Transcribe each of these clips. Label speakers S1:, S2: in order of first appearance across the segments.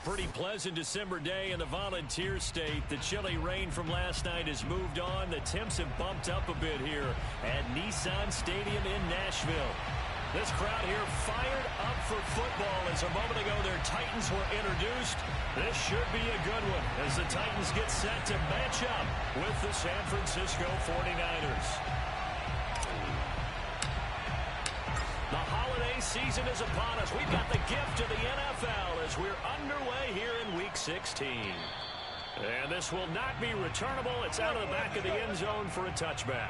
S1: Pretty pleasant December day in the Volunteer State. The chilly rain from last night has moved on. The temps have bumped up a bit here at Nissan Stadium in Nashville. This crowd here fired up for football as a moment ago their Titans were introduced. This should be a good one as the Titans get set to match up with the San Francisco 49ers. The holiday season is upon us. We've got the gift of the NFL as we're underway here in Week 16. And this will not be returnable. It's out of the back of the end zone for a touchback.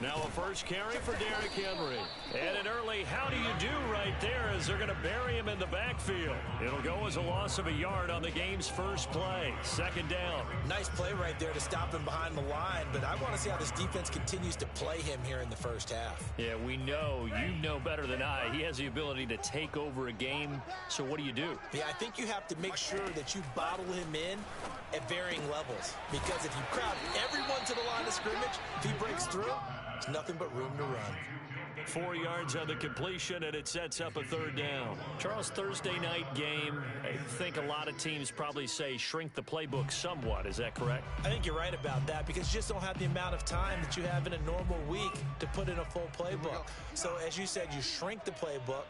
S1: Now a first carry for Derrick Henry. And an early how do you do right there as they're going to bury him in the backfield. It'll go as a loss of a yard on the game's first play. Second down.
S2: Nice play right there to stop him behind the line, but I want to see how this defense continues to play him here in the first half.
S1: Yeah, we know, you know better than I, he has the ability to take over a game. So what do you do?
S2: Yeah, I think you have to make sure that you bottle him in at varying levels, because if you crowd everyone to the line of scrimmage, if he breaks through, there's nothing but room to run.
S1: 4 yards on the completion, and it sets up a third down. Charles, Thursday night game, I think a lot of teams probably say shrink the playbook somewhat. Is that correct?
S2: I think you're right about that, because you just don't have the amount of time that you have in a normal week to put in a full playbook. So as you said, you shrink the playbook,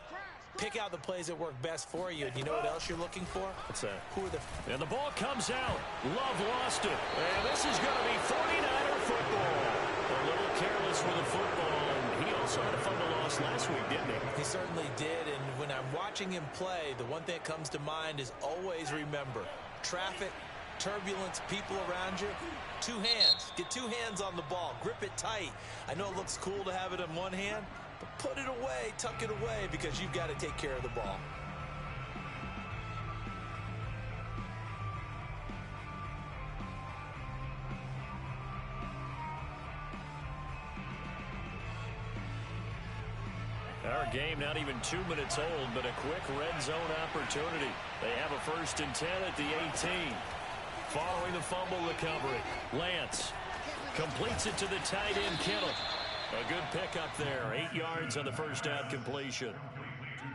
S2: pick out the plays that work best for you. And you know what else you're looking for?
S1: What's that?
S2: Who are
S1: And the ball comes out. Love lost it. And this is going to be 49er football. A little careless with the football. And he also had a fumble loss last week, didn't he?
S2: He certainly did. And when I'm watching him play, the one thing that comes to mind is always remember, traffic, turbulence, people around you, two hands. Get two hands on the ball. Grip it tight. I know it looks cool to have it in one hand, but put it away, tuck it away, because you've got to take care of the ball.
S1: Our game not even 2 minutes old, but a quick red zone opportunity. They have a 1st and 10 at the 18. Following the fumble recovery, Lance completes it to the tight end, Kittle. A good pickup there, 8 yards on the first down completion.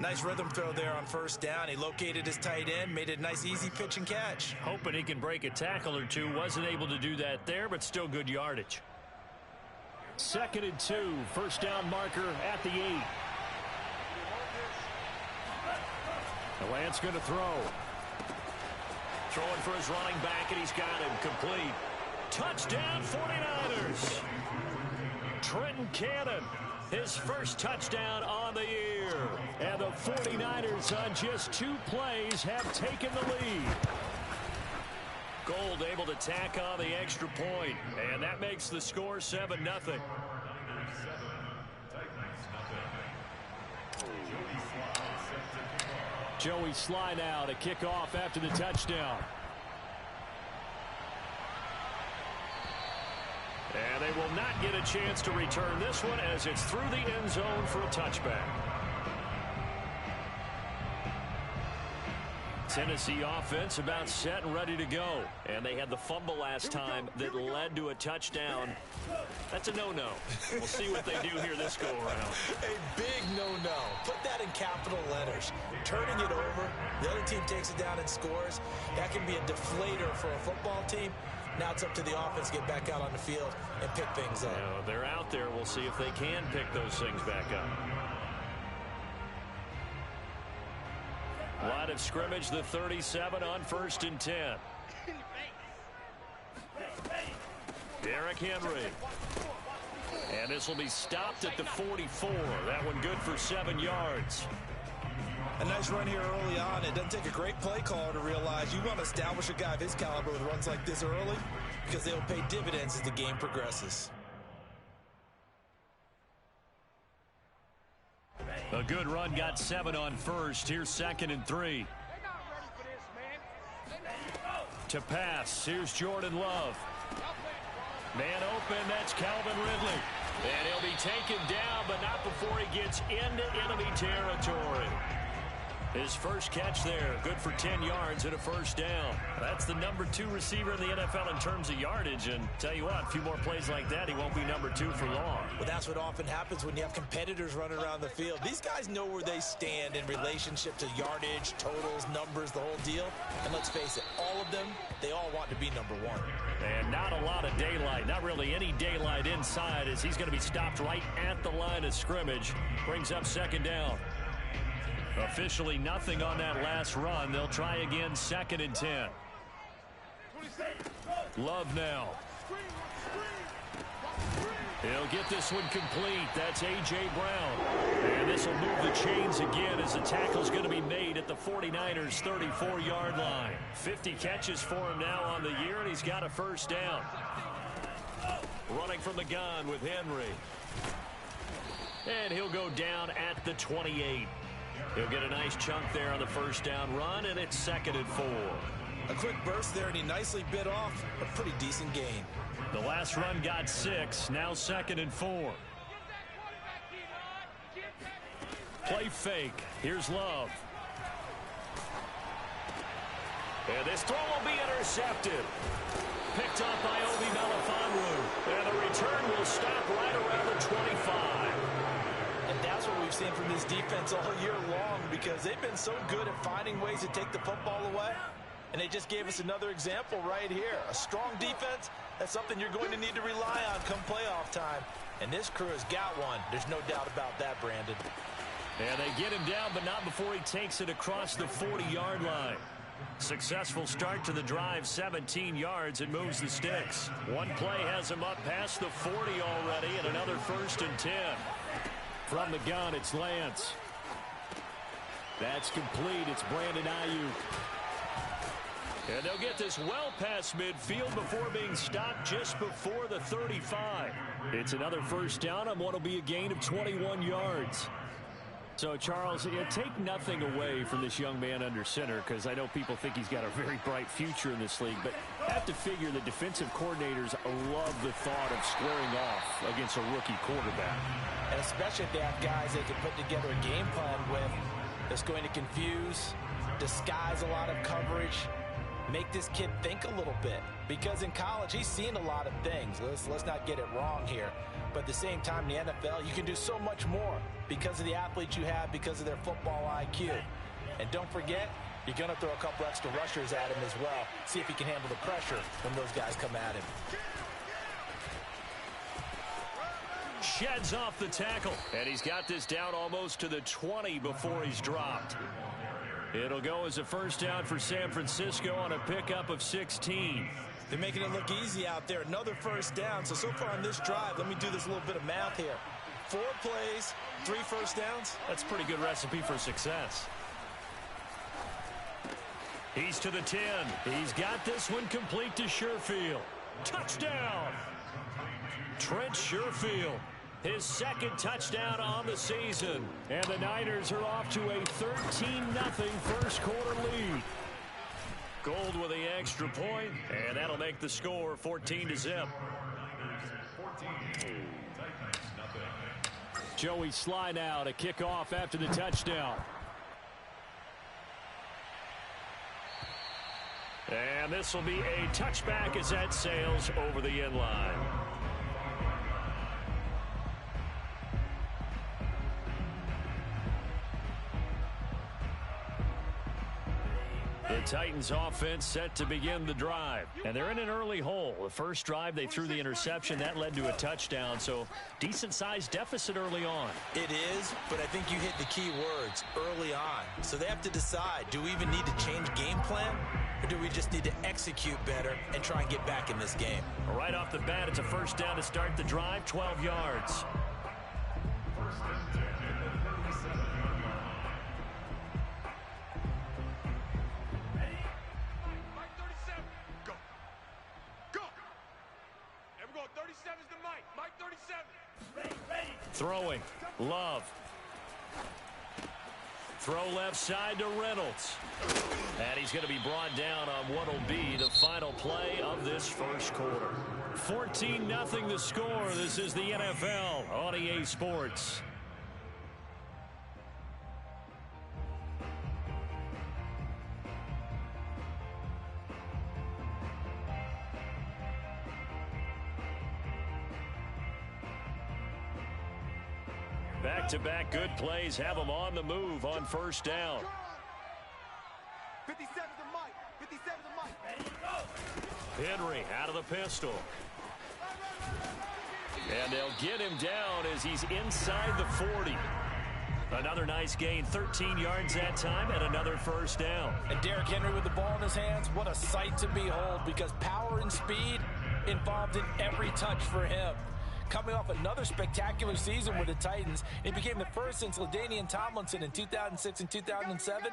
S2: Nice rhythm throw there on first down. He located his tight end, made it a nice, easy pitch and catch.
S1: Hoping he can break a tackle or two. Wasn't able to do that there, but still good yardage. 2nd and 2, first down marker at the 8. Lance going to throw. Throwing for his running back, and he's got him complete. Touchdown, 49ers. Trenton Cannon, his first touchdown on the year. And the 49ers on just 2 plays have taken the lead. Gold able to tack on the extra point, and that makes the score 7-0. Joey Sly now to kick off after the touchdown. And they will not get a chance to return this one as it's through the end zone for a touchback. Tennessee offense about set and ready to go. And they had the fumble last time that led to a touchdown. That's a no-no. We'll see what they do here this go-around.
S2: A big no-no. Put that in capital letters. Turning it over, the other team takes it down and scores. That can be a deflator for a football team. Now it's up to the offense to get back out on the field and pick things up.
S1: Yeah, they're out there. We'll see if they can pick those things back up. Line of scrimmage, the 37 on 1st and 10. Derrick Henry. And this will be stopped at the 44. That one good for 7 yards.
S2: A nice run here early on. It doesn't take a great play caller to realize you want to establish a guy of his caliber with runs like this early, because they'll pay dividends as the game progresses.
S1: A good run, got 7 on 1st. Here's 2nd and 3. To pass, here's Jordan Love. Man open, that's Calvin Ridley. And he'll be taken down, but not before he gets into enemy territory. His first catch there, good for 10 yards and a first down. That's the number 2 receiver in the NFL in terms of yardage. And tell you what, a few more plays like that, he won't be number 2 for long.
S2: Well, that's what often happens when you have competitors running around the field. These guys know where they stand in relationship to yardage, totals, numbers, the whole deal. And let's face it, all of them, they all want to be number 1.
S1: And not a lot of daylight, not really any daylight inside, as he's going to be stopped right at the line of scrimmage. Brings up second down. Officially nothing on that last run. They'll try again, 2nd and 10. Love now. He'll get this one complete. That's A.J. Brown. And this will move the chains again as the tackle's going to be made at the 49ers' 34-yard line. 50 catches for him now on the year, and he's got a first down. Running from the gun with Henry. And he'll go down at the 28. He'll get a nice chunk there on the first down run, and it's 2nd and 4.
S2: A quick burst there, and he nicely bit off a pretty decent gain.
S1: The last run got 6, now 2nd and 4. Play fake. Here's Love. And this throw will be intercepted. Picked up by Obi Melifonwu. And the return will stop right around the 25.
S2: And that's what we've seen from this defense all year long, because they've been so good at finding ways to take the football away. And they just gave us another example right here. A strong defense, that's something you're going to need to rely on come playoff time. And this crew has got one. There's no doubt about that, Brandon.
S1: And they get him down, but not before he takes it across the 40-yard line. Successful start to the drive, 17 yards, and moves the sticks. One play has him up past the 40 already, and another 1st and 10. From the gun, it's Lance. That's complete. It's Brandon Ayuk. And they'll get this well past midfield before being stopped just before the 35. It's another first down on what will be a gain of 21 yards. So, Charles, take nothing away from this young man under center, because I know people think he's got a very bright future in this league, but I have to figure the defensive coordinators love the thought of squaring off against a rookie quarterback.
S2: And especially if they have guys they can put together a game plan with that's going to confuse, disguise a lot of coverage, make this kid think a little bit. Because in college, he's seen a lot of things. Let's not get it wrong here. But at the same time, in the NFL, you can do so much more because of the athletes you have, because of their football IQ. And don't forget, you're going to throw a couple extra rushers at him as well. See if he can handle the pressure when those guys come at him.
S1: Sheds off the tackle, and he's got this down almost to the 20 before he's dropped. It'll go as a first down for San Francisco on a pickup of 16.
S2: They're making it look easy out there. Another first down. So far on this drive, let me do this little bit of math here. 4 plays, 3 first downs.
S1: That's a pretty good recipe for success. He's to the 10. He's got this one complete to Sherfield. Touchdown! Trent Sherfield. His 2nd touchdown on the season. And the Niners are off to a 13-0 first quarter lead. Gold with the extra point, and that'll make the score 14-0. Joey Sly now to kick off after the touchdown. And this will be a touchback as that sails over the end line. The Titans offense set to begin the drive. And they're in an early hole. The first drive, they threw the interception. That led to a touchdown. So decent-sized deficit early on.
S2: It is, but I think you hit the key words, early on. So they have to decide, do we even need to change game plan? Or do we just need to execute better and try and get back in this game?
S1: Right off the bat, it's a first down to start the drive, 12 yards. Throwing. Love. Throw left side to Reynolds. And he's going to be brought down on what will be the final play of this first quarter. 14-0 the score. This is the NFL on EA Sports. Back-to-back good plays have them on the move on first down.
S3: 57's the mic. 57's the mic.
S1: Henry out of the pistol. And they'll get him down as he's inside the 40. Another nice gain, 13 yards that time, and another first down.
S2: And Derrick Henry with the ball in his hands, what a sight to behold, because power and speed involved in every touch for him. Coming off another spectacular season with the Titans, he became the first since LaDainian Tomlinson in 2006 and 2007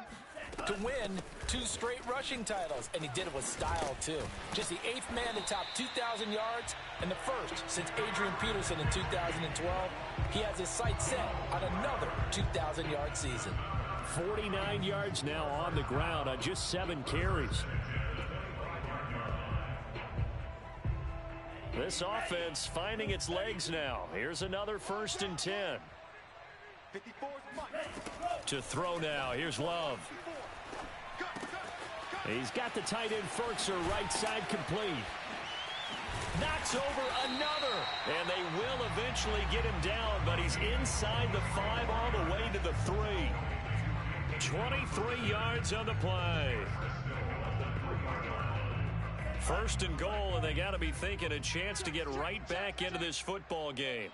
S2: to win 2 straight rushing titles, and he did it with style too. Just the 8th man to top 2,000 yards and the first since Adrian Peterson in 2012. He has his sights set on another 2,000-yard season.
S1: 49 yards now on the ground on just 7 carries. This offense finding its legs now. Here's another 1st and 10.
S3: 54's the mic.
S1: To throw now. Here's Love. He's got the tight end Ferkser right side complete. Knocks over another. And they will eventually get him down, but he's inside the 5 all the way to the 3. 23 yards on the play. 1st and goal, and they got to be thinking a chance to get right back into this football game.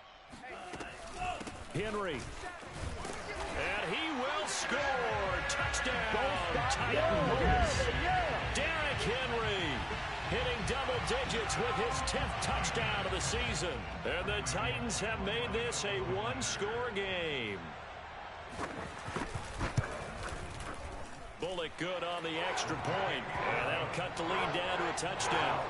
S1: Henry. And he will score. Touchdown. Titans. Derrick Henry hitting double digits with his 10th touchdown of the season. And the Titans have made this a 1-score game. Bullock good on the extra point. And that'll cut the lead down to a touchdown.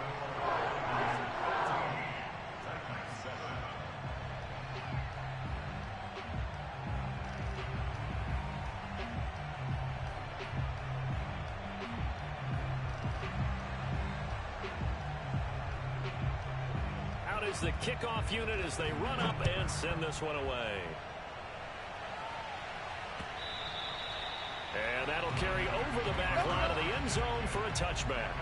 S1: Out is the kickoff unit as they run up and send this one away. And that'll carry over the back line of the end zone for a touchback.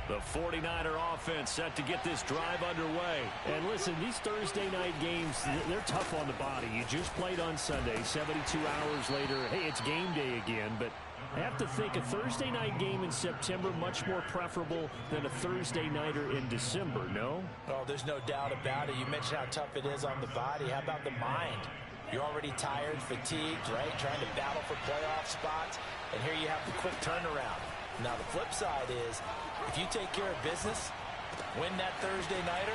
S1: The 49er offense set to get this drive underway.
S4: And listen, these Thursday night games, they're tough on the body. You just played on Sunday, 72 hours later. Hey, it's game day again, but I have to think a Thursday night game in September much more preferable than a Thursday nighter in December, no?
S2: Oh, there's no doubt about it. You mentioned how tough it is on the body. How about the mind? You're already tired, fatigued, right? Trying to battle for playoff spots, and here you have the quick turnaround. Now, the flip side is, if you take care of business, win that Thursday nighter,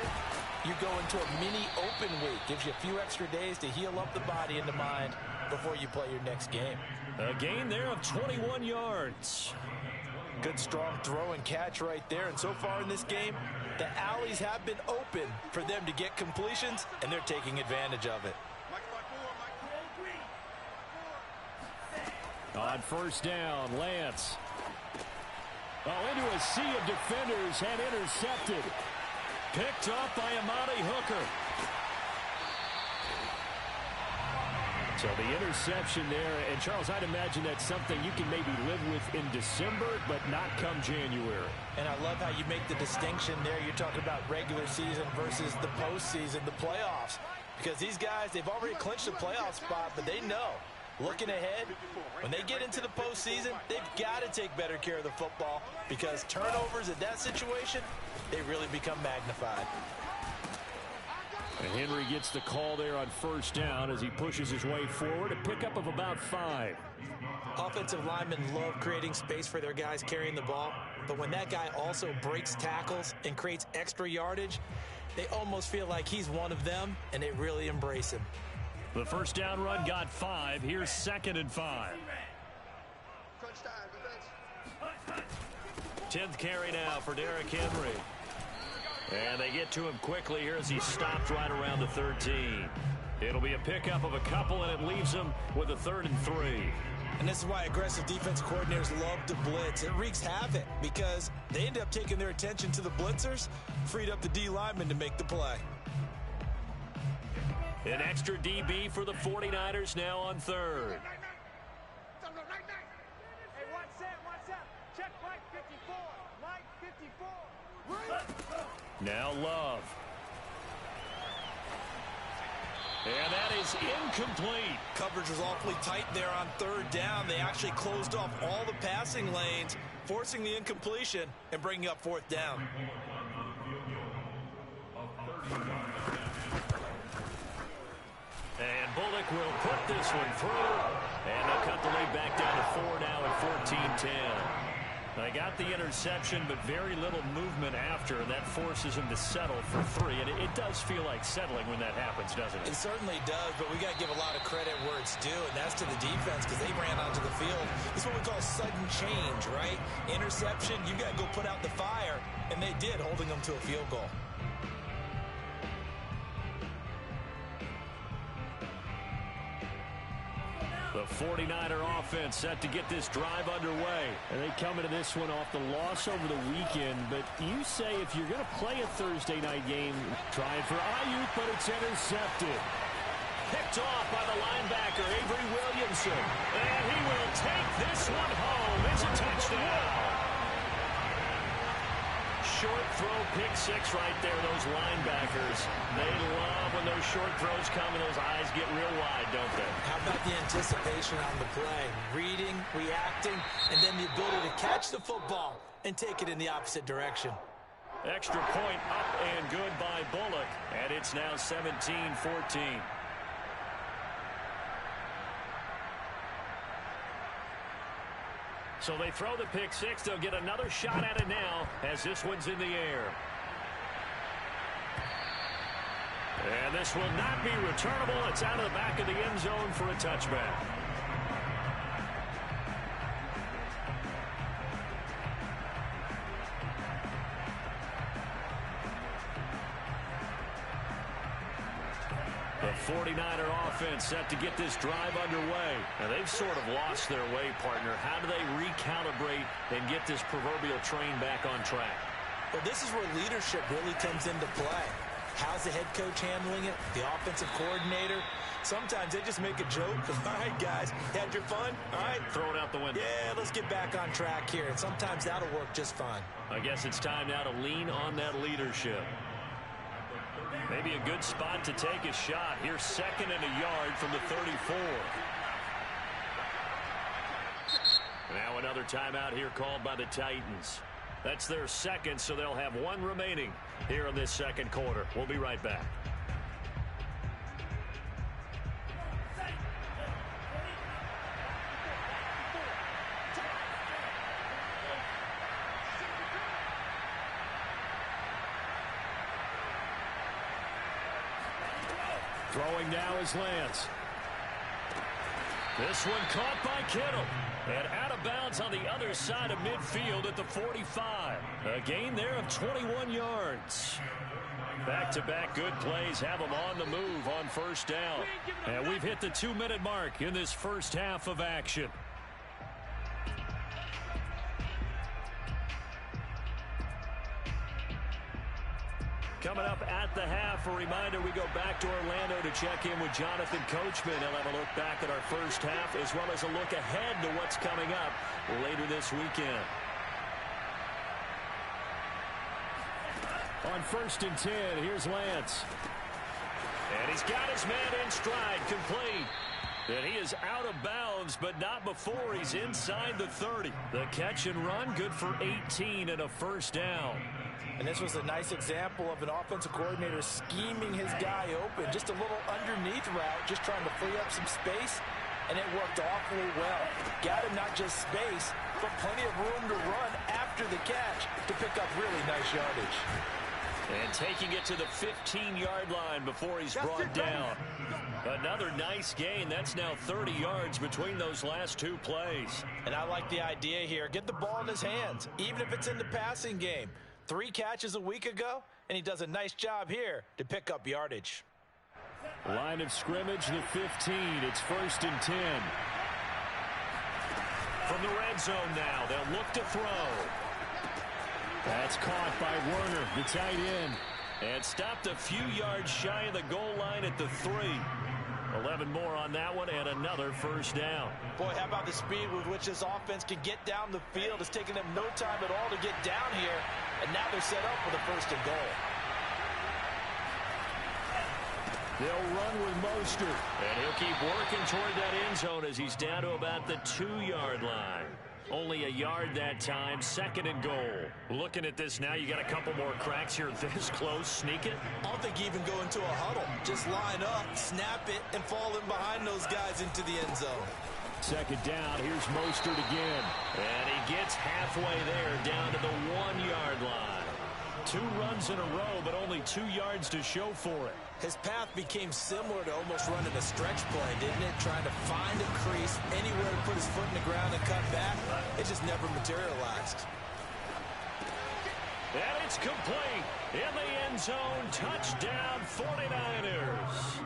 S2: you go into a mini open week. Gives you a few extra days to heal up the body and the mind before you play your next game.
S1: A gain there of 21 yards.
S2: Good strong throw and catch right there. And so far in this game, the alleys have been open for them to get completions, and they're taking advantage of it.
S1: On first down, Lance. Oh, into a sea of defenders and intercepted. Picked up by Amani Hooker. So the interception there, and Charles, I'd imagine that's something you can maybe live with in December, but not come January.
S2: And I love how you make the distinction there. You're talking about regular season versus the postseason, the playoffs. Because these guys, they've already clinched a playoff spot, but they know, looking ahead, when they get into the postseason, they've got to take better care of the football, because turnovers in that situation, they really become magnified.
S4: And Henry gets the call there on first down as he pushes his way forward. A pickup of about 5.
S2: Offensive linemen love creating space for their guys carrying the ball, but when that guy also breaks tackles and creates extra yardage, they almost feel like he's one of them, and they really embrace him.
S4: The first down run got 5. Here's 2nd and 5. 10th carry now for Derrick Henry. And they get to him quickly here as he stopped right around the 13. It'll be a pickup of a couple, and it leaves him with a 3rd and 3.
S2: And this is why aggressive defense coordinators love to blitz. It wreaks havoc because they end up taking their attention to the blitzers, freed up the D lineman to make the play.
S4: An extra DB for the 49ers now on 3rd.
S3: Hey, one set. Check Mike 54. Mike 54.
S4: Now Love. And that is incomplete.
S2: Coverage was awfully tight there on 3rd down. They actually closed off all the passing lanes, forcing the incompletion and bringing up 4th down.
S4: And Bullock will put this one through. And they'll cut the lead back down to 4 now at 14-10. They got the interception, but very little movement after, and that forces him to settle for 3. And it does feel like settling when that happens, doesn't it?
S2: It certainly does, but we got to give a lot of credit where it's due, and that's to the defense because they ran onto the field. It's what we call sudden change, right? Interception, you got to go put out the fire, and they did, holding them to a field goal.
S4: The 49er offense set to get this drive underway. And they come into this one off the loss over the weekend. But you say if you're going to play a Thursday night game, try it for Ayuk, but it's intercepted. Picked off by the linebacker, Avery Williamson. And he will take this one home. It's a touchdown. Short throw, pick 6 right there, those linebackers. They love when those short throws come and those eyes get real wide, don't they?
S2: How about the anticipation on the play? Reading, reacting, and then the ability to catch the football and take it in the opposite direction.
S4: Extra point up and good by Bullock, and it's now 17-14. So they throw the pick 6. They'll get another shot at it now as this one's in the air. And this will not be returnable. It's out of the back of the end zone for a touchback. The 49er offense set to get this drive underway. Now they've sort of lost their way, partner. How do they recalibrate and get this proverbial train back on track?
S2: Well, this is where leadership really comes into play. How's the head coach handling it? The offensive coordinator? Sometimes they just make a joke. All right, guys, had your fun? All right.
S4: Throw it out the window.
S2: Yeah, let's get back on track here. And sometimes that'll work just fine.
S4: I guess it's time now to lean on that leadership. Maybe a good spot to take a shot. Here's 2nd and a yard from the 34. Now another timeout here called by the Titans. That's their 2nd, so they'll have 1 remaining here in this 2nd quarter. We'll be right back. Throwing now is Lance. This one caught by Kittle. And out of bounds on the other side of midfield at the 45. A gain there of 21 yards. Back-to-back good plays have them on the move on first down. And we've hit the 2-minute mark in this first half of action. Coming up at the half, a reminder, we go back to Orlando to check in with Jonathan Coachman. He'll have a look back at our first half as well as a look ahead to what's coming up later this weekend. On 1st and 10, here's Lance. And he's got his man in stride, complete.
S1: And he is out of bounds, but not before he's inside the 30. The catch and run, good for 18 and a first down.
S2: And this was a nice example of an offensive coordinator scheming his guy open. Just a little underneath route, just trying to free up some space, and it worked awfully well. Got him not just space, but plenty of room to run after the catch to pick up really nice yardage.
S1: And taking it to the 15-yard line before he's brought down. Another nice gain. That's now 30 yards between those last two plays.
S2: And I like the idea here. Get the ball in his hands, even if it's in the passing game. 3 catches a week ago, and he does a nice job here to pick up yardage.
S4: Line of scrimmage, the 15. It's 1st and 10.
S1: From the red zone now, they'll look to throw.
S4: That's caught by Werner, the tight end.
S1: And stopped a few yards shy of the goal line at the 3. 11 more on that one and another first down.
S2: Boy, how about the speed with which this offense can get down the field? It's taken them no time at all to get down here, and now they're set up for the 1st and goal.
S4: They'll run with Mostert.
S1: And he'll keep working toward that end zone as he's down to about the 2-yard line. Only a yard that time, 2nd and goal. Looking at this now, you got a couple more cracks here this close. Sneak it.
S2: I don't think you even go into a huddle. Just line up, snap it, and fall in behind those guys into the end zone.
S4: 2nd down, here's Mostert again.
S1: And he gets halfway there, down to the 1-yard line. 2 runs in a row, but only 2 yards to show for it.
S2: His path became similar to almost running a stretch play, didn't it? Trying to find a crease, anywhere to put his foot in the ground and cut back. It just never materialized.
S1: And it's complete. In the end zone, touchdown 49ers.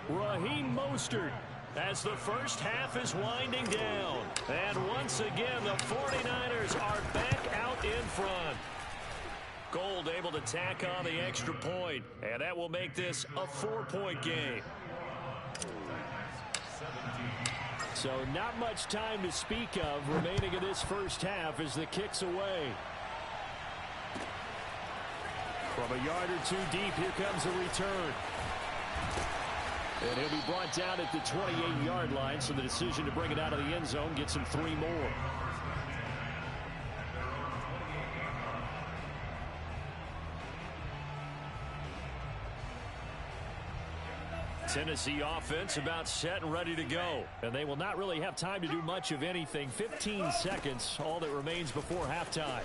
S4: Raheem Mostert
S1: as the first half is winding down. And once again, the 49ers are back out in front. Gold able to tack on the extra point, and that will make this a 4-point game.
S4: So not much time to speak of remaining in this first half as the kick's away. From a yard or 2 deep, here comes a return. And he'll be brought down at the 28-yard line, so the decision to bring it out of the end zone gets him 3 more.
S1: Tennessee offense about set and ready to go.
S4: And they will not really have time to do much of anything. 15 seconds, all that remains before halftime.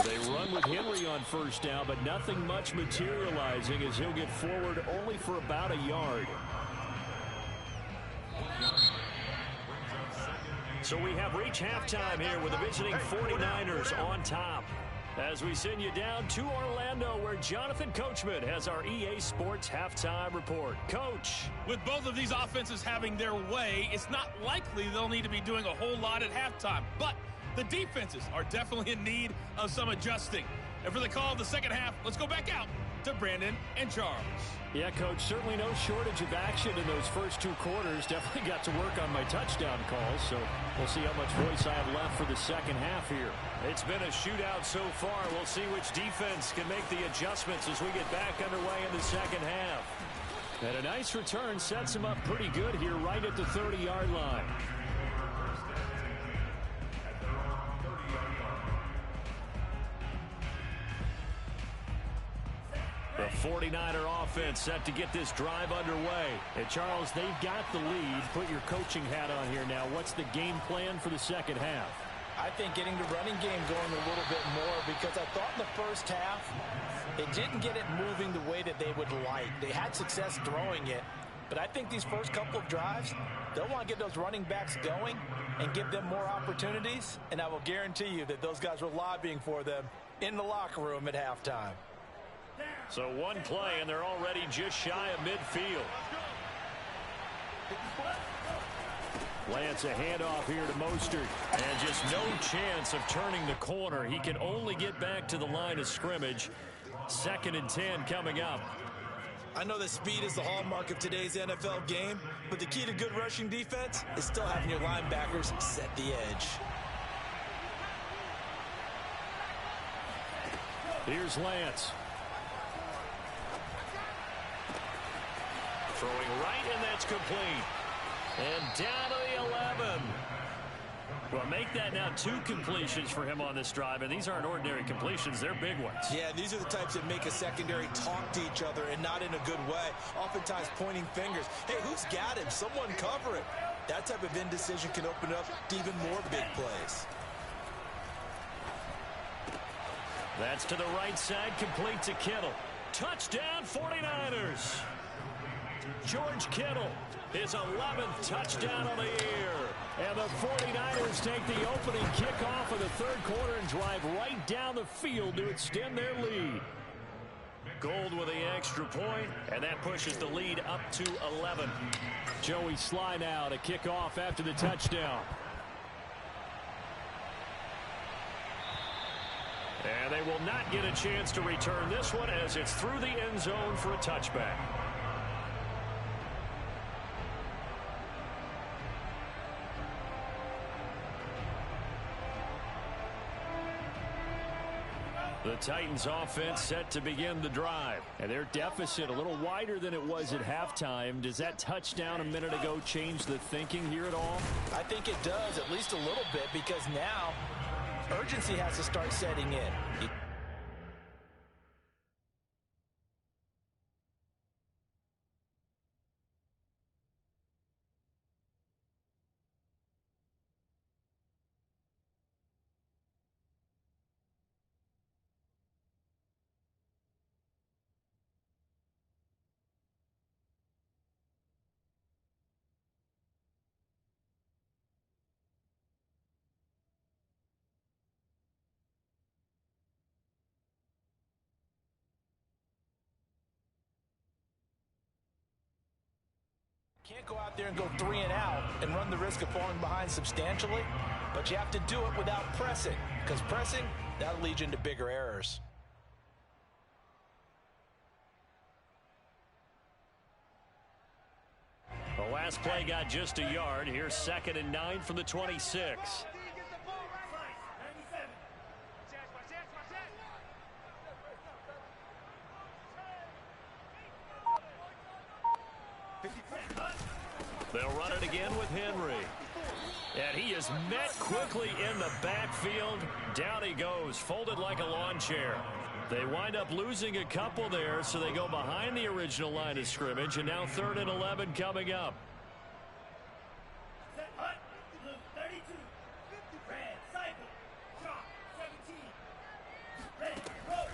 S4: They run with Henry on first down, but nothing much materializing as he'll get forward only for about a yard.
S1: So we have reached halftime here with the visiting 49ers on top. As we send you down to Orlando, where Jonathan Coachman has our EA Sports halftime report. Coach.
S5: With both of these offenses having their way, it's not likely they'll need to be doing a whole lot at halftime. But the defenses are definitely in need of some adjusting. And for the call of the second half, let's go back out to Brandon and Charles.
S4: Yeah, Coach, certainly no shortage of action in those first 2 quarters. Definitely got to work on my touchdown calls, so we'll see how much voice I have left for the second half here.
S1: It's been a shootout so far. We'll see which defense can make the adjustments as we get back underway in the second half.
S4: And a nice return sets him up pretty good here right at the 30-yard line.
S1: The 49er offense set to get this drive underway.
S4: And Charles, they've got the lead. Put your coaching hat on here now. What's the game plan for the second half?
S2: I think getting the running game going a little bit more, because I thought in the first half it didn't get it moving the way that they would like. They had success throwing it, but I think these first couple of drives, they'll want to get those running backs going and give them more opportunities, and I will guarantee you that those guys were lobbying for them in the locker room at halftime.
S1: So 1 play, and they're already just shy of midfield.
S4: Lance, a handoff here to Mostert.
S1: And just no chance of turning the corner. He can only get back to the line of scrimmage. 2nd and 10 coming up.
S2: I know that speed is the hallmark of today's NFL game, but the key to good rushing defense is still having your linebackers set the edge.
S4: Here's Lance.
S1: Throwing right, and that's complete. And down to the 11. Well, make that now 2 completions for him on this drive, and these aren't ordinary completions. They're big ones.
S2: Yeah, these are the types that make a secondary talk to each other and not in a good way. Oftentimes pointing fingers. Hey, who's got him? Someone cover it. That type of indecision can open up to even more big plays.
S1: That's to the right side, complete to Kittle. Touchdown, 49ers. George Kittle, his 11th touchdown of the year.
S4: And the 49ers take the opening kickoff of the third quarter and drive right down the field to extend their lead.
S1: Gold with the extra point, and that pushes the lead up to 11.
S4: Joey Sly now to kick off after the touchdown.
S1: And they will not get a chance to return this one as it's through the end zone for a touchback. The Titans offense set to begin the drive.
S4: And their deficit a little wider than it was at halftime. Does that touchdown a minute ago change the thinking here at all?
S2: I think it does, at least a little bit, because now urgency has to start setting in. Can't go out there and go 3 and out and run the risk of falling behind substantially, but you have to do it without pressing, because pressing, that'll lead you into bigger errors.
S1: The last play got just a yard. Here's 2nd and 9 from the 26. They'll run it again with Henry. And he is met quickly in the backfield. Down he goes, folded like a lawn chair. They wind up losing a couple there, so they go behind the original line of scrimmage, and now 3rd and 11 coming up.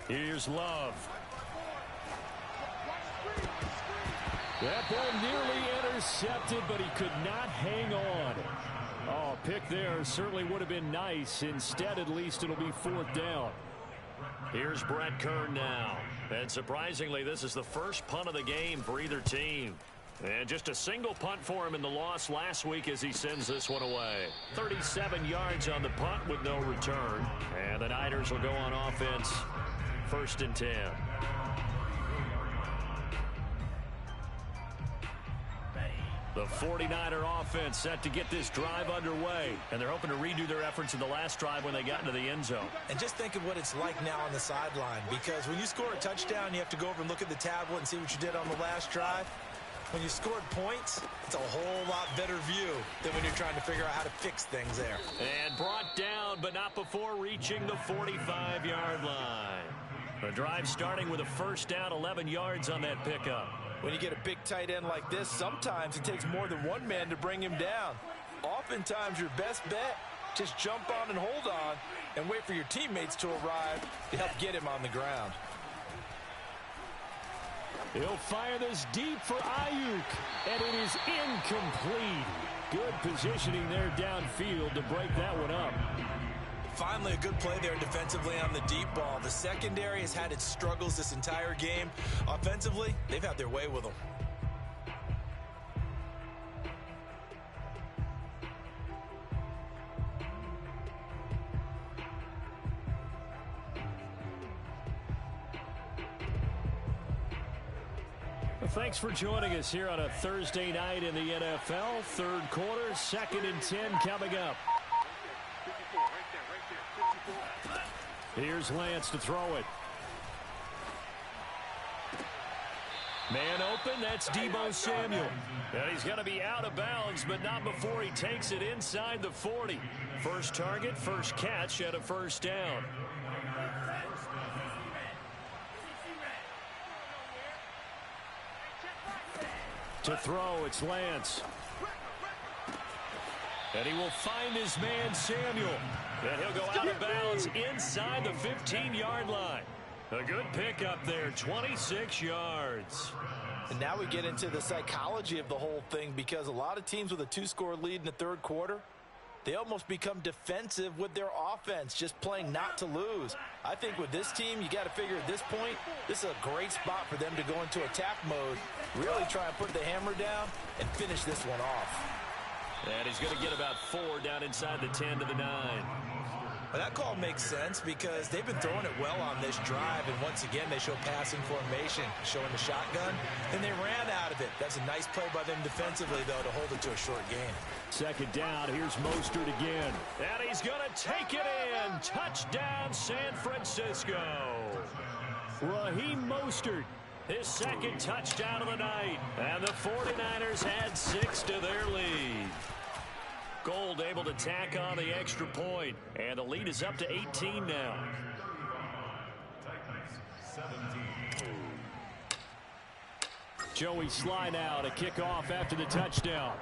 S1: Here's Love.
S4: That ball nearly intercepted, but he could not hang on. Oh, pick there certainly would have been nice. Instead, at least it'll be 4th down.
S1: Here's Brett Kern now. And surprisingly, this is the first punt of the game for either team. And just a single punt for him in the loss last week as he sends this one away. 37 yards on the punt with no return. And the Niners will go on offense. 1st and 10. The 49er offense set to get this drive underway. And they're hoping to redo their efforts in the last drive when they got into the end zone.
S2: And just think of what it's like now on the sideline, because when you score a touchdown, you have to go over and look at the tablet and see what you did on the last drive. When you scored points, it's a whole lot better view than when you're trying to figure out how to fix things there.
S1: And brought down, but not before reaching the 45-yard line. The drive starting with a 1st down, 11 yards on that pickup.
S2: When you get a big tight end like this, sometimes it takes more than one man to bring him down. Oftentimes, your best bet, just jump on and hold on and wait for your teammates to arrive to help get him on the ground.
S4: He'll fire this deep for Ayuk, and it is incomplete. Good positioning there downfield to break that one up.
S2: Finally, a good play there defensively on the deep ball. The secondary has had its struggles this entire game. Offensively, they've had their way with them.
S4: Well, thanks for joining us here on a Thursday night in the NFL. 3rd quarter, 2nd and 10 coming up. Here's Lance to throw it.
S1: Man open, that's Deebo Samuel. And he's going to be out of bounds, but not before he takes it inside the 40. First target, first catch, and a first down. To throw, it's Lance. And he will find his man, Samuel. And he'll go out of bounds inside the 15-yard line. A good pickup there, 26 yards.
S2: And now we get into the psychology of the whole thing, because a lot of teams with a 2-score lead in the third quarter, they almost become defensive with their offense, just playing not to lose. I think with this team, you got to figure at this point, this is a great spot for them to go into attack mode, really try and put the hammer down and finish this one off.
S1: And he's going to get about 4 down inside the 10 to the 9.
S2: Well, that call makes sense because they've been throwing it well on this drive, and once again they show passing formation, showing the shotgun, and they ran out of it. That's a nice play by them defensively, though, to hold it to a short gain.
S4: Second down, here's Mostert again.
S1: And he's going to take it in. Touchdown, San Francisco.
S4: Raheem Mostert,
S1: his second touchdown of the night. And the 49ers add 6 to their lead. Gold able to tack on the extra point, and the lead is up to 18 now.
S4: Joey slide out, a kickoff after the touchdown.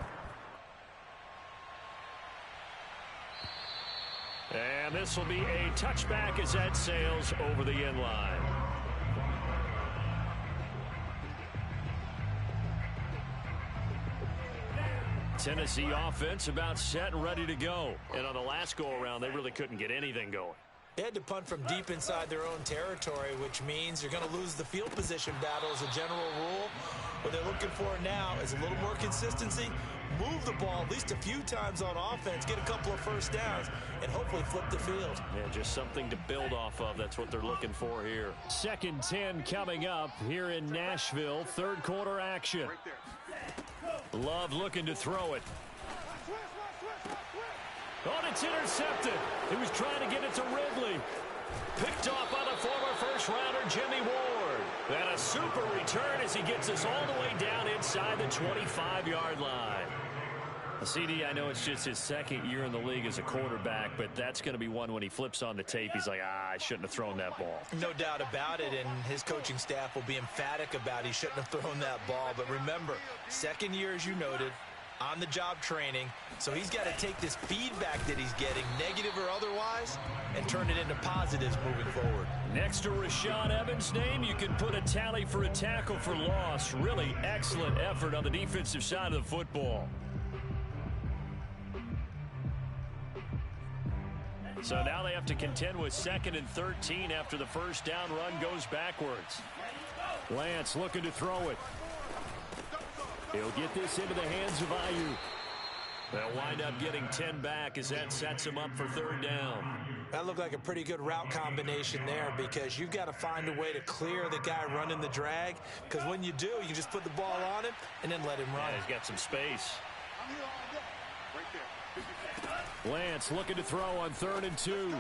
S1: And this will be a touchback as that sails over the end line. Tennessee offense about set and ready to go. And on the last go-around, they really couldn't get anything going.
S2: They had to punt from deep inside their own territory, which means you're going to lose the field position battle as a general rule. What they're looking for now is a little more consistency, move the ball at least a few times on offense, get a couple of first downs, and hopefully flip the field.
S1: Yeah, just something to build off of. That's what they're looking for here.
S4: Second 10 coming up here in Nashville. Third quarter action.
S1: Love looking to throw it. Oh, it's intercepted. He was trying to get it to Ridley. Picked off by the former first-rounder Jimmy Ward. And a super return as he gets us all the way down inside the 25-yard line. CD, I know it's just his second year in the league as a quarterback, but that's going to be one when he flips on the tape. He's like, I shouldn't have thrown that ball.
S2: No doubt about it, and his coaching staff will be emphatic about he shouldn't have thrown that ball. But remember, second year, as you noted, on-the-job training, so he's got to take this feedback that he's getting, negative or otherwise, and turn it into positives moving forward.
S1: Next to Rashad Evans' name, you can put a tally for a tackle for loss. Really excellent effort on the defensive side of the football. So now they have to contend with 2nd and 13 after the first down run goes backwards.
S4: Lance looking to throw it. He'll get this into the hands of Ayuk.
S1: They'll wind up getting 10 back as that sets him up for third down.
S2: That looked like a pretty good route combination there, because you've got to find a way to clear the guy running the drag, because when you do, you just put the ball on him and then let him run.
S1: Yeah, he's got some space.
S4: Lance looking to throw on 3rd and 2.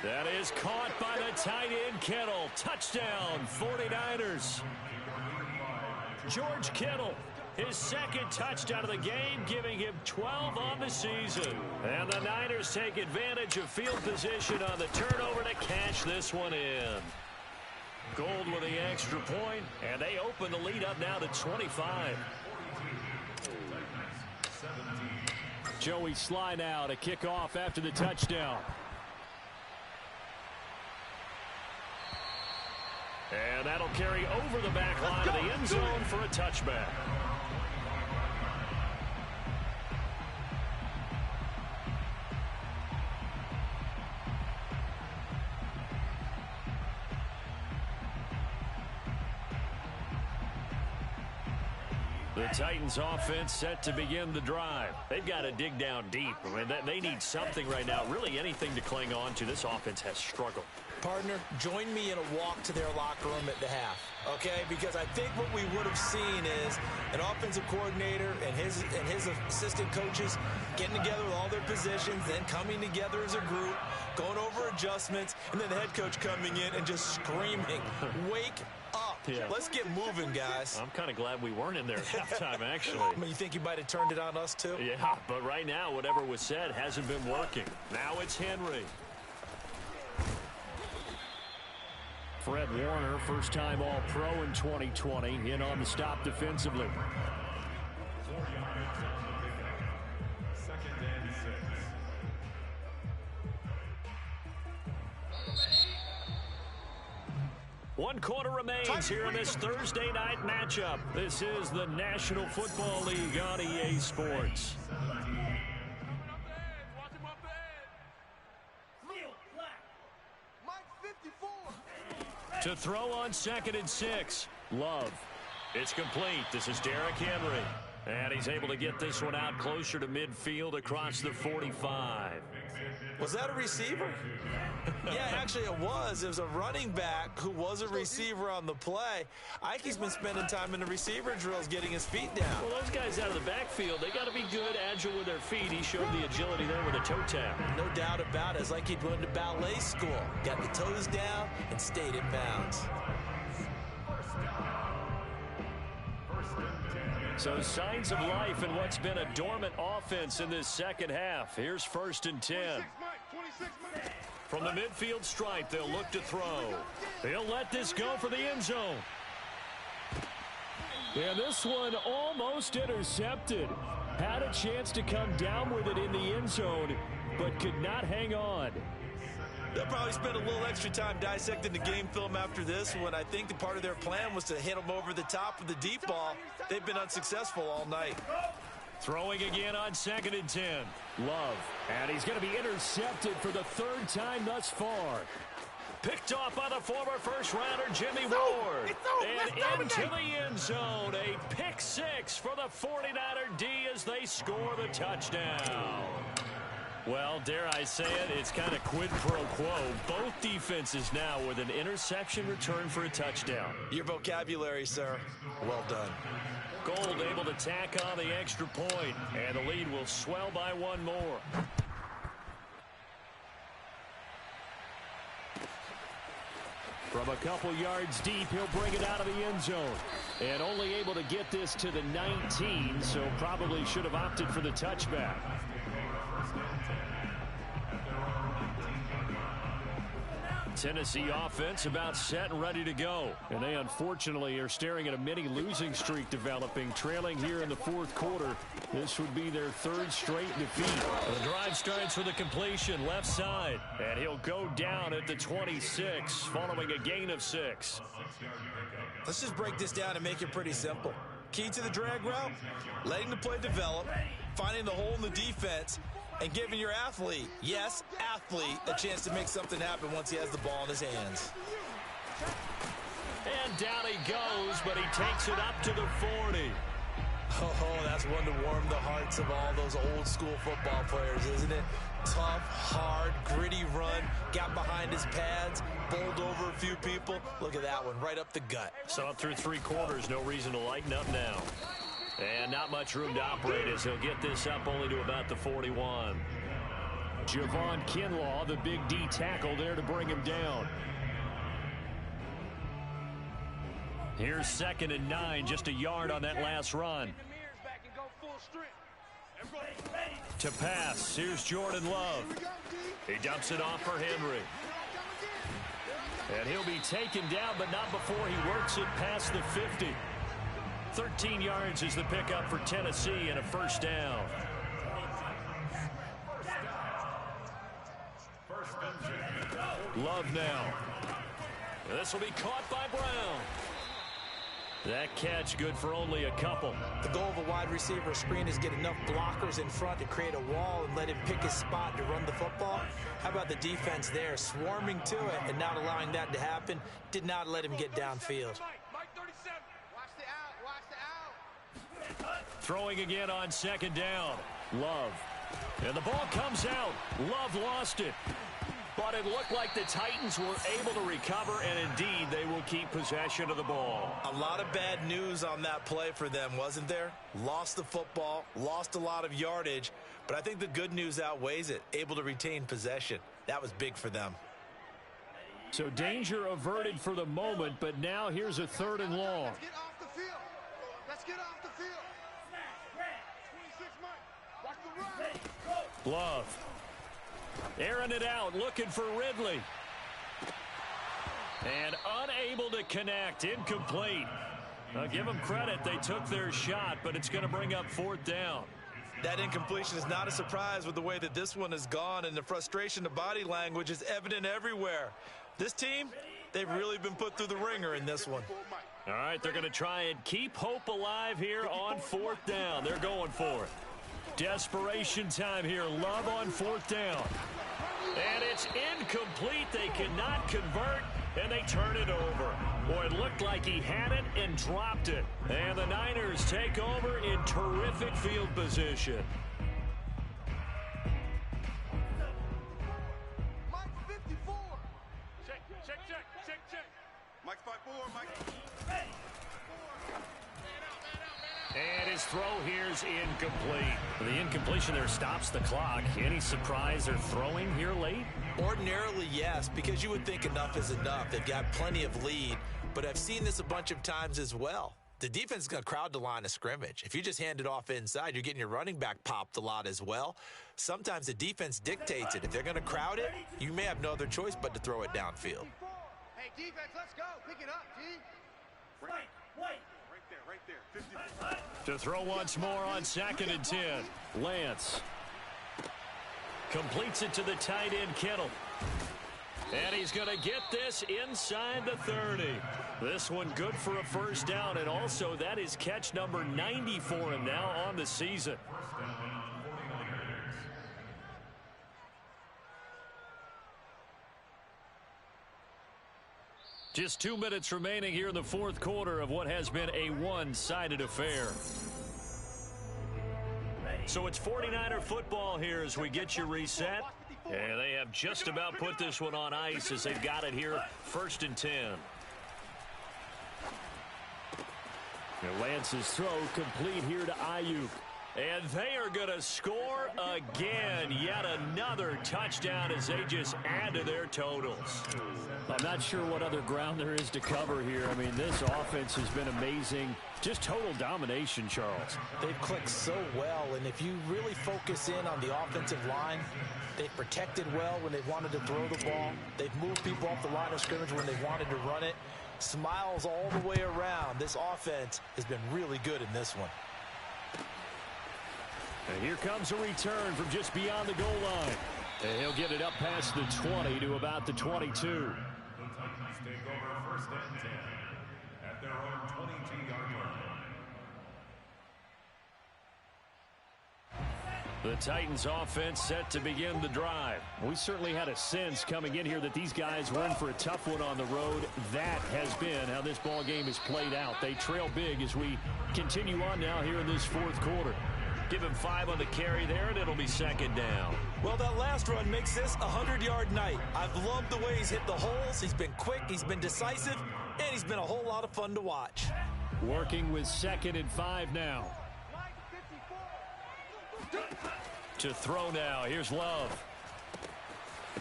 S1: That is caught by the tight end Kittle. Touchdown, 49ers. George Kittle, his second touchdown of the game, giving him 12 on the season. And the Niners take advantage of field position on the turnover to cash this one in. Gold with the extra point, and they open the lead up now to 25.
S4: Joey slide out, a kickoff after the touchdown.
S1: And that'll carry over the back line of the end zone for a touchback. The Titans offense set to begin the drive. They've got to dig down deep. I mean, they need something right now, really anything to cling on to. This offense has struggled.
S2: Partner, join me in a walk to their locker room at the half, okay? Because I think what we would have seen is an offensive coordinator and his assistant coaches getting together with all their positions, then coming together as a group, going over adjustments, and then the head coach coming in and just screaming, wake up.
S4: Yeah.
S2: Let's get moving, guys.
S4: I'm kind of glad we weren't in there at halftime, actually.
S2: I mean, you think you might have turned it on us, too?
S4: Yeah, but right now, whatever was said hasn't been working. Now it's Henry. Fred Warner, first-time All-Pro in 2020, in on the stop defensively. One quarter remains here in this Thursday night matchup. This is the National Football League on EA Sports. To throw on 2nd and 6. Love. It's complete. This is Derrick Henry. And he's able to get this one out closer to midfield across the 45.
S2: Was that a receiver? Yeah, actually it was. It was a running back who was a receiver on the play. Ike's been spending time in the receiver drills getting his feet down.
S4: Well, those guys out of the backfield, they got to be good, agile with their feet. He showed the agility there with a toe tap.
S2: No doubt about it. It's like he'd went to ballet school. Got the toes down and stayed in bounds.
S4: So signs of life in what's been a dormant offense in this second half. Here's 1st and 10. From the midfield stripe, they'll look to throw. They'll let this go for the end zone. And this one almost intercepted. Had a chance to come down with it in the end zone, but could not hang on.
S2: They'll probably spend a little extra time dissecting the game film after this one. I think the part of their plan was to hit them over the top of the deep ball. They've been unsuccessful all night.
S4: Throwing again on 2nd and 10. Love. And he's going to be intercepted for the 3rd time thus far. Picked off by the former first-rounder Jimmy Ward. And into the end zone. A pick 6 for the 49er D as they score the touchdown. Well, dare I say it, it's kind of quid pro quo. Both defenses now with an interception return for a touchdown.
S2: Your vocabulary, sir. Well done.
S4: Gold able to tack on the extra point, and the lead will swell by one more. From a couple yards deep, he'll bring it out of the end zone. And only able to get this to the 19, so probably should have opted for the touchback. Tennessee offense about set and ready to go. And they unfortunately are staring at a mini losing streak developing, trailing here in the 4th quarter. This would be their 3rd straight defeat. The drive starts with a completion left side. And he'll go down at the 26 following a gain of 6.
S2: Let's just break this down and make it pretty simple. Key to the drag route, letting the play develop, finding the hole in the defense, and giving your athlete, yes, athlete, a chance to make something happen once he has the ball in his hands.
S4: And down he goes, but he takes it up to the 40.
S2: Oh, that's one to warm the hearts of all those old school football players, isn't it? Tough, hard, gritty run, got behind his pads, bowled over a few people. Look at that one, right up the gut.
S4: So up through 3 quarters, no reason to lighten up now. And not much room to operate as he'll get this up only to about the 41. Javon Kinlaw, the big D tackle there to bring him down. Here's 2nd and 9, just a yard on that last run. To pass, here's Jordan Love. He dumps it off for Henry. And he'll be taken down, but not before he works it past the 50. 13 yards is the pickup for Tennessee and a 1st down. Love now. This will be caught by Brown. That catch good for only a couple.
S2: The goal of a wide receiver screen is get enough blockers in front to create a wall and let him pick his spot to run the football. How about the defense there, swarming to it and not allowing that to happen? Did not let him get downfield.
S4: Throwing again on 2nd down. Love. And the ball comes out. Love lost it. But it looked like the Titans were able to recover, and indeed they will keep possession of the ball.
S2: A lot of bad news on that play for them, wasn't there? Lost the football, lost a lot of yardage, but I think the good news outweighs it. Able to retain possession. That was big for them.
S4: So danger averted for the moment, but now here's a 3rd and long.
S3: Let's get off the field. Let's get off the field. 26, Mike. Watch the run.
S1: Love. Airing it out, looking for Ridley. And unable to connect, incomplete. I'll give them credit, they took their shot, but it's going to bring up 4th down.
S2: That incompletion is not a surprise with the way that this one has gone, and the frustration, the body language is evident everywhere. This team, they've really been put through the ringer in this one.
S1: All right, they're going to try and keep hope alive here on 4th down. They're going for it. Desperation time here. Love on 4th down. And it's incomplete. They cannot convert, and they turn it over. Boy, it looked like he had it and dropped it. And the Niners take over in terrific field position.
S3: Mike 54. Check. Mike's 5-4, Mike.
S1: And his throw here's incomplete. The incompletion there stops the clock. Any surprise they're throwing here late?
S2: Ordinarily, yes, because you would think enough is enough. They've got plenty of lead, but I've seen this a bunch of times as well. The defense is going to crowd the line of scrimmage. If you just hand it off inside, you're getting your running back popped a lot as well. Sometimes the defense dictates it. If they're going to crowd it, you may have no other choice but to throw it downfield.
S3: Hey, defense, let's go. Pick it up, G. Right there. 54.
S1: To throw once more on 2nd and 10. Lance completes it to the tight end, Kittle. And he's going to get this inside the 30. This one good for a 1st down, and also that is catch number 90 for him now on the season. Just 2 minutes remaining here in the 4th quarter of what has been a one-sided affair. So it's 49er football here as we get you reset. And they have just about put this one on ice as they've got it here, 1st and 10.
S4: And Lance's throw complete here to Ayuk.
S1: And they are going to score again. Yet another touchdown as they just add to their totals.
S4: I'm not sure what other ground there is to cover here. I mean, this offense has been amazing. Just total domination, Charles.
S2: They've clicked so well, and if you really focus in on the offensive line, they've protected well when they've wanted to throw the ball. They've moved people off the line of scrimmage when they've wanted to run it. Smiles all the way around. This offense has been really good in this one.
S4: And here comes a return from just beyond the goal line. And he'll get it up past the 20 to about the 22.
S6: The Titans take over 1st and 10 at their own 22-yard line.
S1: The Titans offense set to begin the drive.
S4: We certainly had a sense coming in here that these guys were in for a tough one on the road. That has been how this ball game is played out. They trail big as we continue on now here in this 4th quarter.
S1: Give him 5 on the carry there, and it'll be 2nd down.
S2: Well, that last run makes this a 100-yard night. I've loved the way he's hit the holes. He's been quick, he's been decisive, and he's been a whole lot of fun to watch.
S4: Working with 2nd and 5 now.
S1: To throw now, here's Love.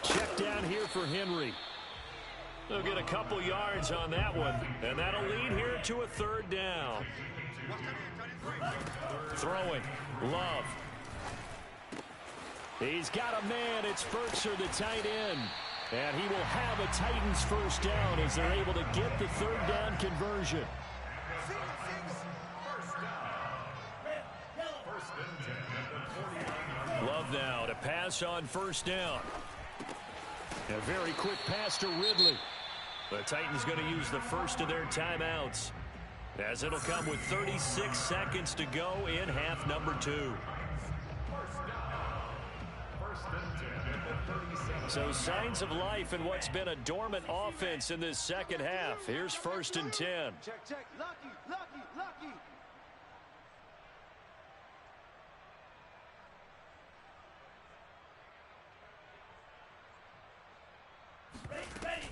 S4: Check down here for Henry.
S1: They'll get a couple yards on that one, and that'll lead here to a 3rd down. Throwing, Love.
S4: He's got a man. It's Burtzer, the tight end. And he will have a Titans 1st down as they're able to get the 3rd down conversion.
S1: Love now to pass on 1st down.
S4: A very quick pass to Ridley.
S1: The Titans going to use the first of their timeouts, as it'll come with 36 seconds to go in half number 2. So signs of life in what's been a dormant offense in this 2nd half. Here's 1st and 10.
S3: Check. Lucky. Ready.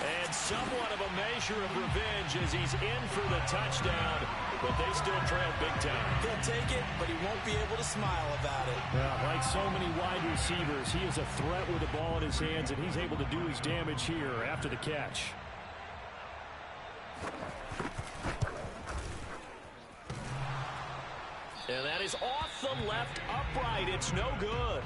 S3: And somewhat of a measure of revenge as he's in for the touchdown. But they
S1: they still trail big time.
S2: He'll take it, but he won't be able to smile about it.
S4: Well, like so many wide receivers, he is a threat with the ball in his hands, and he's able to do his damage here after the catch.
S1: And that is off the left upright. It's no good.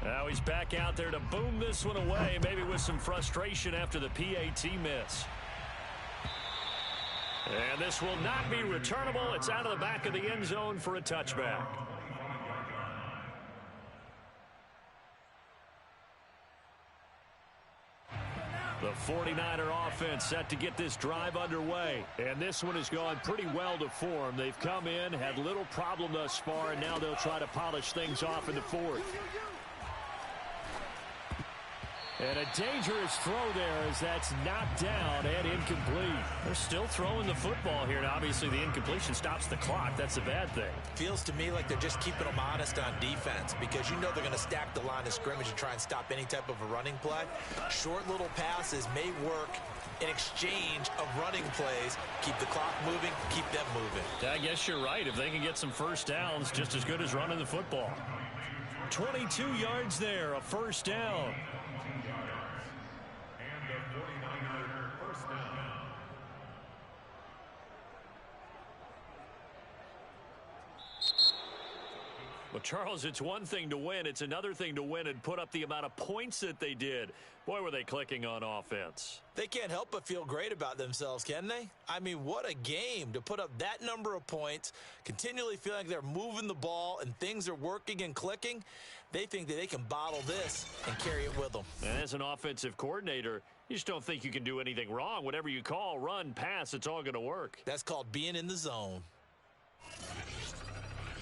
S1: Now he's back out there to boom this one away, maybe with some frustration after the PAT miss. And this will not be returnable. It's out of the back of the end zone for a touchback. The 49er offense set to get this drive underway. And this one has gone pretty well to form. They've come in, had little problem thus far, and now they'll try to polish things off in the fourth. And a dangerous throw there as that's knocked down and incomplete. They're still throwing the football here. Now, obviously, the incompletion stops the clock. That's a bad thing.
S2: Feels to me like they're just keeping them honest on defense because you know they're going to stack the line of scrimmage and try and stop any type of a running play. Short little passes may work in exchange of running plays. Keep the clock moving, keep them moving.
S1: Yeah, I guess you're right. If they can get some first downs, just as good as running the football. 22 yards there, a first down. Well, Charles, it's one thing to win. It's another thing to win and put up the amount of points that they did. Boy, were they clicking on offense.
S2: They can't help but feel great about themselves, can they? I mean, what a game to put up that number of points, continually feeling like they're moving the ball and things are working and clicking. They think that they can bottle this and carry it with them.
S1: And as an offensive coordinator, you just don't think you can do anything wrong. Whatever you call, run, pass, it's all going to work.
S2: That's called being in the zone.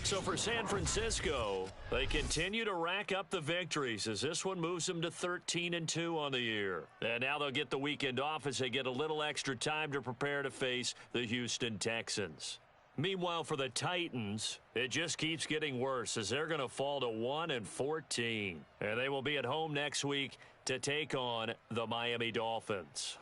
S1: So for San Francisco, they continue to rack up the victories as this one moves them to 13-2 on the year. And now they'll get the weekend off as they get a little extra time to prepare to face the Houston Texans. Meanwhile, for the Titans, it just keeps getting worse as they're going to fall to 1-14. And they will be at home next week to take on the Miami Dolphins.